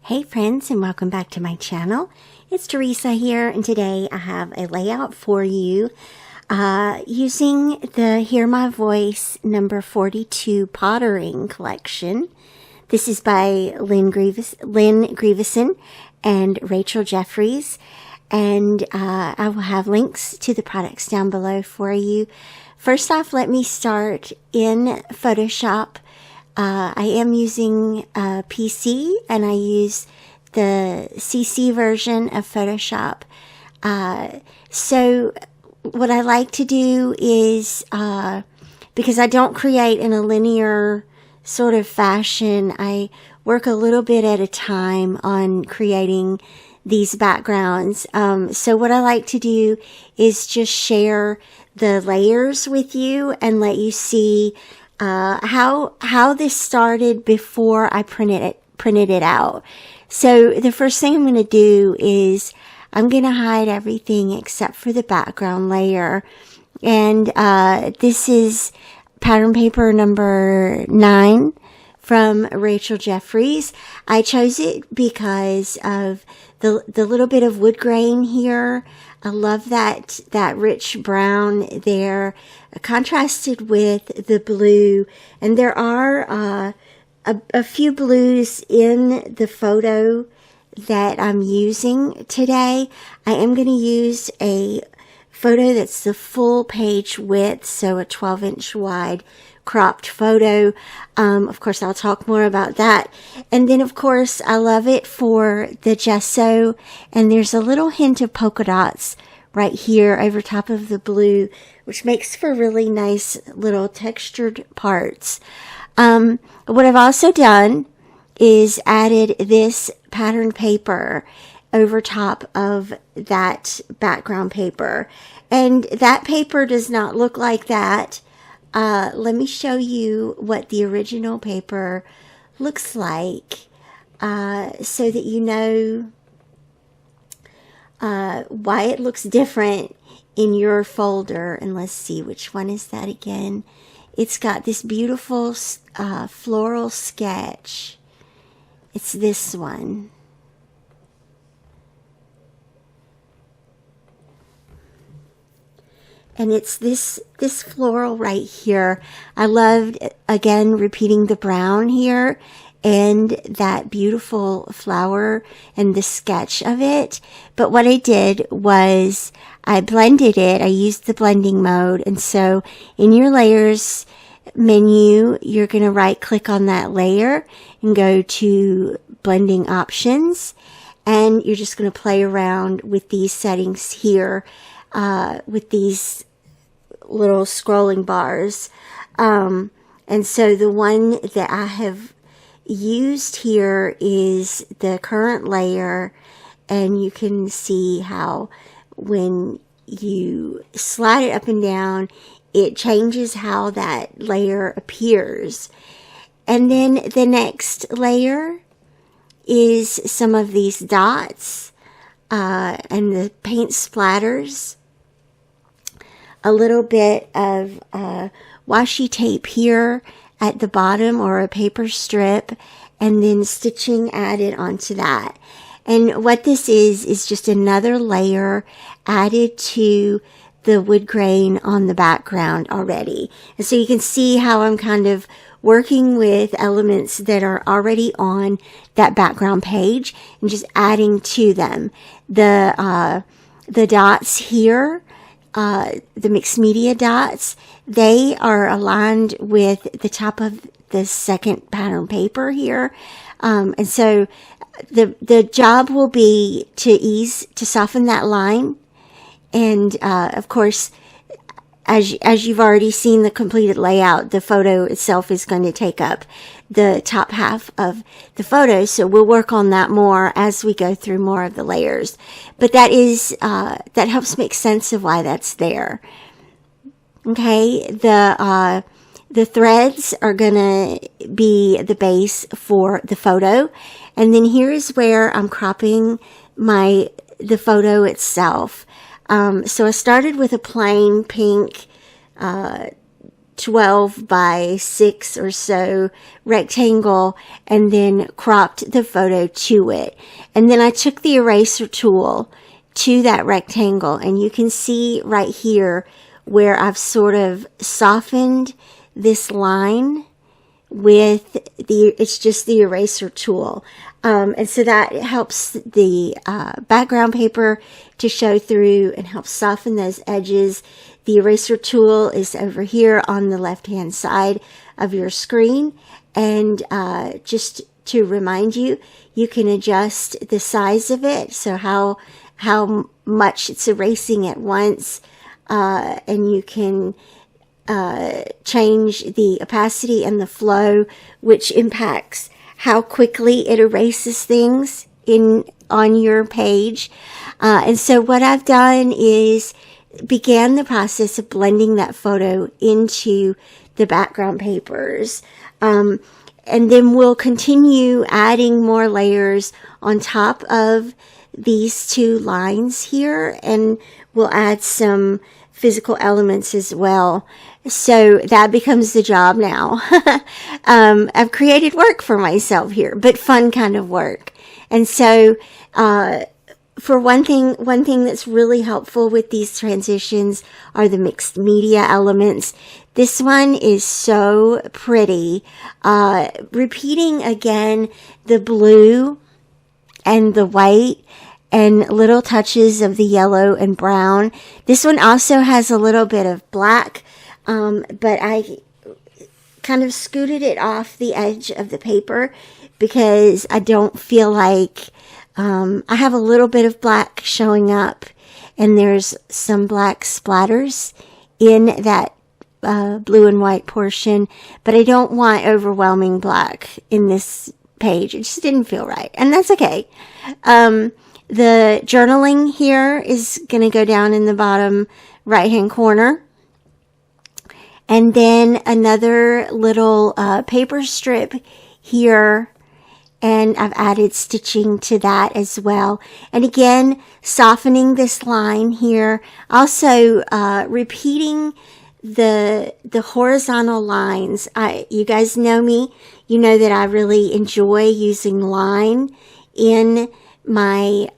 Hey friends, and welcome back to my channel. It's Teresa here, and today I have a layout for you using the Hear My Voice number 42 Pottering collection. This is by Lynn Grieveson and Rachel Jefferies, and I will have links to the products down below for you. First off, let me start in Photoshop. I am using a PC, and I use the CC version of Photoshop. So what I like to do is, because I don't create in a linear sort of fashion, I work a little bit at a time on creating these backgrounds. So what I like to do is just share the layers with you and let you see how this started before I printed it out. So the first thing I'm going to do is I'm going to hide everything except for the background layer. And this is pattern paper number 9 from Rachel Jefferies. I chose it because of the little bit of wood grain here. I love that rich brown there, contrasted with the blue. And there are a few blues in the photo that I'm using today. I am going to use a photo that's the full page width, so a 12-inch wide cropped photo. Of course, I'll talk more about that. And then, of course, I love it for the gesso, and there's a little hint of polka dots right here over top of the blue, which makes for really nice little textured parts. What I've also done is added this pattern paper over top of that background paper. And that paper does not look like that. Let me show you what the original paper looks like, so that you know why it looks different in your folder. And let's see, which one is that again? It's got this beautiful floral sketch. It's this one. And it's this floral right here. I loved, again, repeating the brown here and that beautiful flower and the sketch of it. But what I did was I blended it. I used the blending mode. And so in your layers menu, you're going to right click on that layer and go to blending options. And you're just going to play around with these settings here, with these little scrolling bars. And so the one that I have used here is the current layer, and you can see how when you slide it up and down, it changes how that layer appears. And then the next layer is some of these dots and the paint splatters. A little bit of washi tape here at the bottom, or a paper strip, and then stitching added onto that. And what this is just another layer added to the wood grain on the background already. And so you can see how I'm kind of working with elements that are already on that background page and just adding to them. The dots here, the mixed media dots, they are aligned with the top of the second pattern paper here. And so the job will be to soften that line. And, of course, as you've already seen the completed layout, the photo itself is going to take up the top half of the photo. So we'll work on that more as we go through more of the layers. But that is, that helps make sense of why that's there. Okay. The threads are going to be the base for the photo. And then here is where I'm cropping the photo itself. So I started with a plain pink 12 by 6 or so rectangle and then cropped the photo to it. And then I took the eraser tool to that rectangle, and you can see right here where I've sort of softened this line with it's just the eraser tool. And so that helps the background paper to show through and helps soften those edges. The eraser tool is over here on the left-hand side of your screen. And just to remind you, you can adjust the size of it, so how much it's erasing at once. And you can change the opacity and the flow, which impacts how quickly it erases things on your page. And so what I've done is began the process of blending that photo into the background papers. And then we'll continue adding more layers on top of these two lines here, and we'll add some physical elements as well. So that becomes the job now. I've created work for myself here, but fun kind of work. And so, for one thing that's really helpful with these transitions are the mixed media elements. This one is so pretty. Repeating again the blue and the white and little touches of the yellow and brown. This one also has a little bit of black, but I kind of scooted it off the edge of the paper because I don't feel like I have a little bit of black showing up, and there's some black splatters in that blue and white portion, but I don't want overwhelming black in this page. It just didn't feel right, and that's okay. The journaling here is going to go down in the bottom right-hand corner. And then another little paper strip here, and I've added stitching to that as well. And again, softening this line here. Also, repeating the horizontal lines. You guys know me. You know that I really enjoy using line in my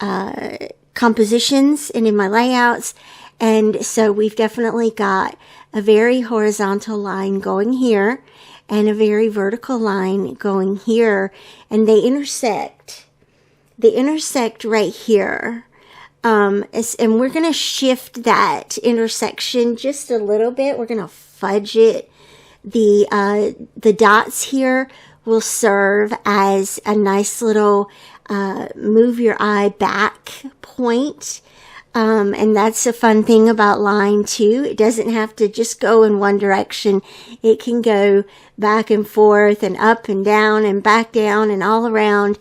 compositions and in my layouts. And so we've definitely got a very horizontal line going here and a very vertical line going here, and they intersect. They intersect right here. And we're going to shift that intersection just a little bit. We're going to fudge it. The dots here will serve as a nice little move your eye back point. And that's a fun thing about line too. It doesn't have to just go in one direction. It can go back and forth and up and down and back down and all around.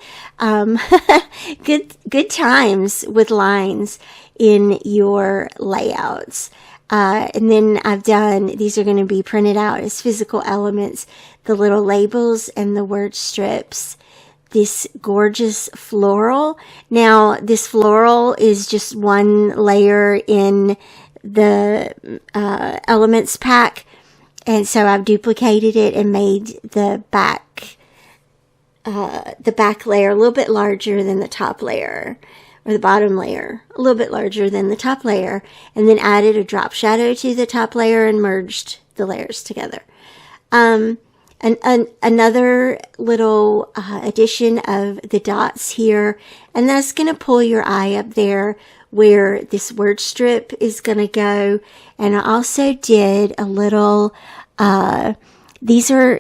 Good times with lines in your layouts. And then I've done, these are going to be printed out as physical elements, the little labels and the word strips. This gorgeous floral. Now, this floral is just one layer in the elements pack, and so I've duplicated it and made the back layer a little bit larger than the top layer, or the bottom layer a little bit larger than the top layer, and then added a drop shadow to the top layer and merged the layers together. Another little addition of the dots here, and that's going to pull your eye up there where this word strip is going to go. And I also did a little, these are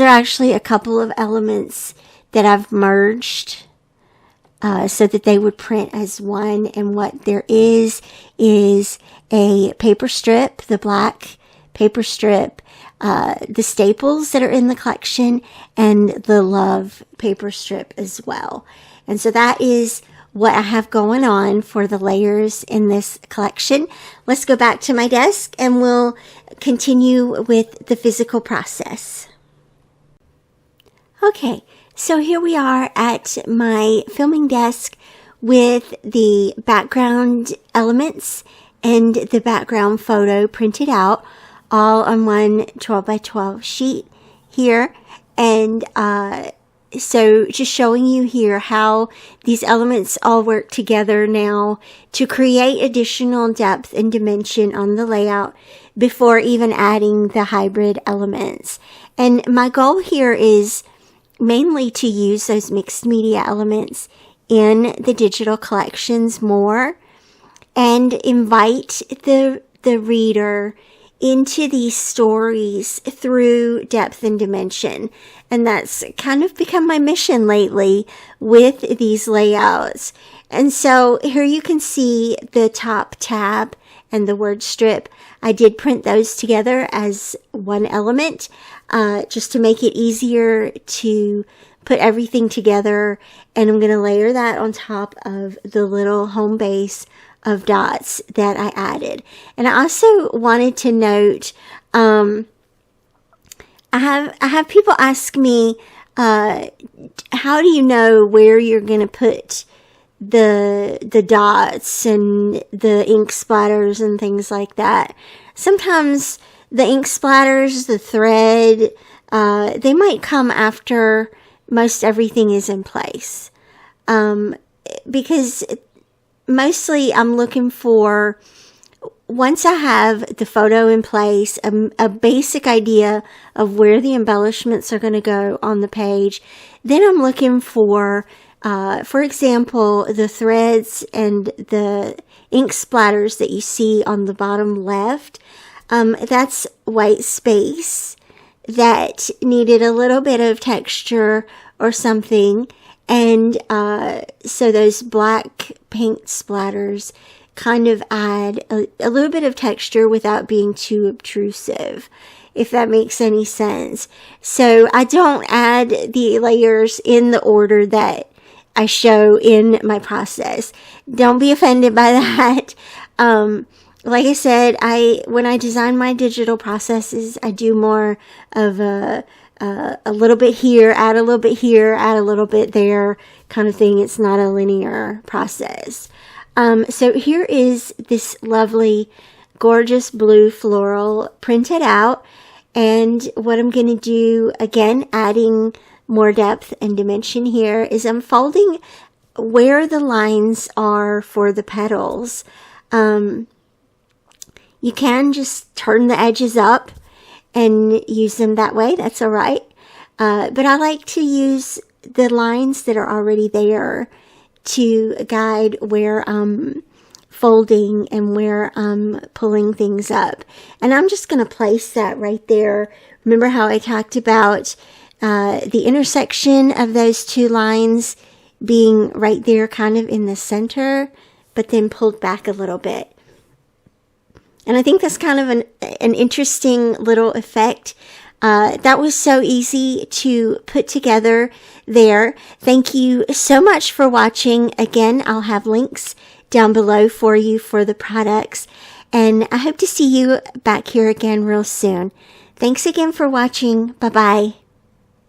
actually a couple of elements that I've merged so that they would print as one. And what there is a paper strip, the black paper strip, the staples that are in the collection, and the love paper strip as well. And so that is what I have going on for the layers in this collection. Let's go back to my desk and we'll continue with the physical process. Okay, so here we are at my filming desk with the background elements and the background photo printed out all on one 12 by 12 sheet here. And so just showing you here how these elements all work together now to create additional depth and dimension on the layout before even adding the hybrid elements. And my goal here is mainly to use those mixed media elements in the digital collections more and invite the reader into these stories through depth and dimension. And that's kind of become my mission lately with these layouts. And so here you can see the top tab and the word strip. I did print those together as one element, just to make it easier to put everything together. And I'm going to layer that on top of the little home base of dots that I added. And I also wanted to note, I have people ask me, how do you know where you're going to put the dots and the ink splatters and things like that? Sometimes the ink splatters, the thread, they might come after most everything is in place. Because mostly I'm looking for, once I have the photo in place, a basic idea of where the embellishments are going to go on the page, then I'm looking for example, the threads and the ink splatters that you see on the bottom left. That's white space that needed a little bit of texture or something. And so those black paint splatters kind of add a little bit of texture without being too obtrusive, if that makes any sense. So I don't add the layers in the order that I show in my process. Don't be offended by that. Like I said, when I design my digital processes, I do more of a little bit here, add a little bit here, add a little bit there kind of thing. It's not a linear process. So here is this lovely, gorgeous blue floral printed out. And what I'm going to do, again, adding more depth and dimension here, is I'm folding where the lines are for the petals. You can just turn the edges up and use them that way. That's all right. But I like to use the lines that are already there to guide where I'm folding and where I'm pulling things up. And I'm just going to place that right there. Remember how I talked about the intersection of those two lines being right there kind of in the center, but then pulled back a little bit. And I think that's kind of an interesting little effect. That was so easy to put together there. Thank you so much for watching. Again, I'll have links down below for you for the products. And I hope to see you back here again real soon. Thanks again for watching. Bye-bye.